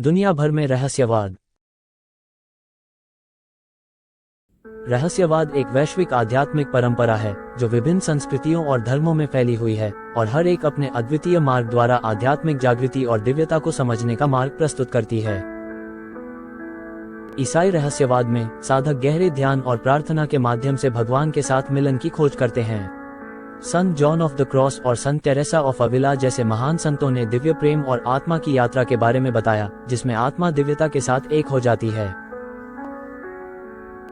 दुनिया भर में रहस्यवाद। रहस्यवाद एक वैश्विक आध्यात्मिक परंपरा है जो विभिन्न संस्कृतियों और धर्मों में फैली हुई है और हर एक अपने अद्वितीय मार्ग द्वारा आध्यात्मिक जागृति और दिव्यता को समझने का मार्ग प्रस्तुत करती है। ईसाई रहस्यवाद में साधक गहरे ध्यान और प्रार्थना के माध्यम से भगवान के साथ मिलन की खोज करते हैं। संत जॉन ऑफ द क्रॉस और संत टेरेसा ऑफ अविला जैसे महान संतों ने दिव्य प्रेम और आत्मा की यात्रा के बारे में बताया, जिसमें आत्मा दिव्यता के साथ एक हो जाती है।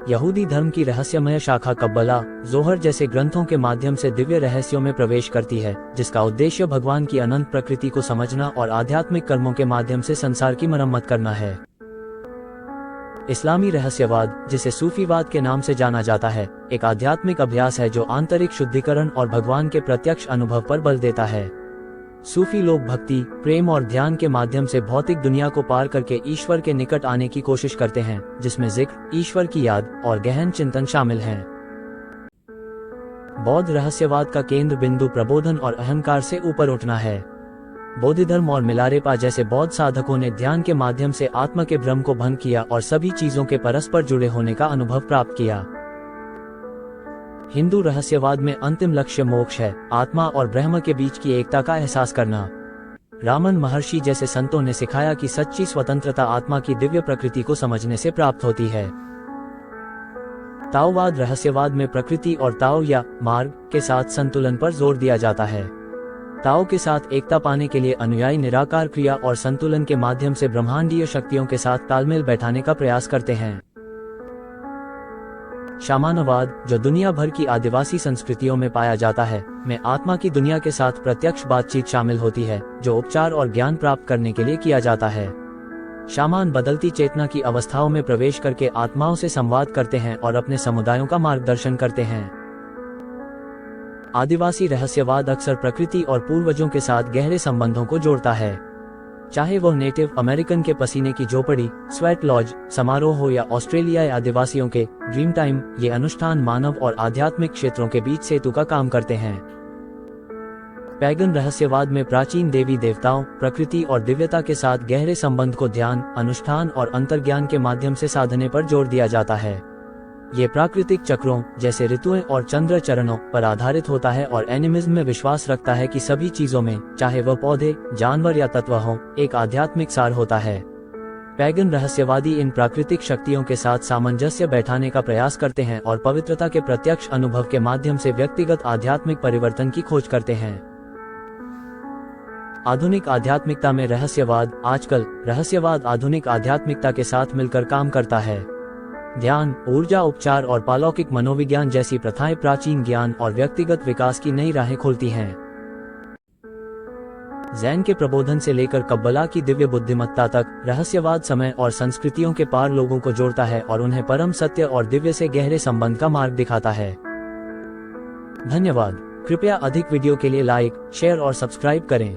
यहूदी धर्म की रहस्यमय शाखा कब्बला, जोहर जैसे ग्रंथों के माध्यम से दिव्य रहस्यों में प्रवेश करती है, जिसका उद्देश्य भगवान की अनंत प्रकृति को समझना और आध्यात्मिक कर्मों के माध्यम से संसार की मरम्मत करना है। इस्लामी रहस्यवाद, जिसे सूफीवाद के नाम से जाना जाता है, एक आध्यात्मिक अभ्यास है जो आंतरिक शुद्धिकरण और भगवान के प्रत्यक्ष अनुभव पर बल देता है। सूफी लोग भक्ति, प्रेम और ध्यान के माध्यम से भौतिक दुनिया को पार करके ईश्वर के निकट आने की कोशिश करते हैं, जिसमें जिक्र, ईश्वर की याद और गहन चिंतन शामिल हैं। बौद्ध रहस्यवाद का केंद्र बिंदु प्रबोधन और अहंकार से ऊपर उठना है। बोधिधर्म और मिलारेपा जैसे बौद्ध साधकों ने ध्यान के माध्यम से आत्मा के भ्रम को भंग किया और सभी चीजों के परस्पर जुड़े होने का अनुभव प्राप्त किया। हिंदू रहस्यवाद में अंतिम लक्ष्य मोक्ष है, आत्मा और ब्रह्म के बीच की एकता का एहसास करना। रामन महर्षि जैसे संतों ने सिखाया कि सच्ची स्वतंत्रता आत्मा की दिव्य प्रकृति को समझने से प्राप्त होती है। ताओवाद रहस्यवाद में प्रकृति और ताओ या मार्ग के साथ संतुलन पर जोर दिया जाता है। ताओ के साथ एकता पाने के लिए अनुयायी निराकार क्रिया और संतुलन के माध्यम से ब्रह्मांडीय शक्तियों के साथ तालमेल बैठाने का प्रयास करते हैं। शामानवाद, जो दुनिया भर की आदिवासी संस्कृतियों में पाया जाता है, में आत्मा की दुनिया के साथ प्रत्यक्ष बातचीत शामिल होती है, जो उपचार और ज्ञान प्राप्त करने के लिए किया जाता है। शामान बदलती चेतना की अवस्थाओं में प्रवेश करके आत्माओं से संवाद करते हैं और अपने समुदायों का मार्गदर्शन करते हैं। आदिवासी रहस्यवाद अक्सर प्रकृति और पूर्वजों के साथ गहरे संबंधों को जोड़ता है, चाहे वह नेटिव अमेरिकन के पसीने की झोपड़ी, स्वेट लॉज समारोह हो या ऑस्ट्रेलियाई आदिवासियों के ड्रीम टाइम। ये अनुष्ठान मानव और आध्यात्मिक क्षेत्रों के बीच सेतु का काम करते हैं। पैगन रहस्यवाद में प्राचीन देवी देवताओं, प्रकृति और दिव्यता के साथ गहरे संबंध को ध्यान, अनुष्ठान और अंतर्ज्ञान के माध्यम से साधने पर जोर दिया जाता है। ये प्राकृतिक चक्रों जैसे ऋतुएं और चंद्र चरणों पर आधारित होता है और एनिमिज्म में विश्वास रखता है कि सभी चीजों में, चाहे वह पौधे, जानवर या तत्व हों, एक आध्यात्मिक सार होता है। पैगन रहस्यवादी इन प्राकृतिक शक्तियों के साथ सामंजस्य बैठाने का प्रयास करते हैं और पवित्रता के प्रत्यक्ष अनुभव के माध्यम से व्यक्तिगत आध्यात्मिक परिवर्तन की खोज करते हैं। आधुनिक आध्यात्मिकता में रहस्यवाद। आजकल रहस्यवाद आधुनिक आध्यात्मिकता के साथ मिलकर काम करता है। ध्यान, ऊर्जा उपचार और पालौकिक मनोविज्ञान जैसी प्रथाएं प्राचीन ज्ञान और व्यक्तिगत विकास की नई राहें खोलती हैं। जैन के प्रबोधन से लेकर कब्बला की दिव्य बुद्धिमत्ता तक, रहस्यवाद समय और संस्कृतियों के पार लोगों को जोड़ता है और उन्हें परम सत्य और दिव्य से गहरे संबंध का मार्ग दिखाता है। धन्यवाद। कृपया अधिक वीडियो के लिए लाइक, शेयर और सब्सक्राइब करें।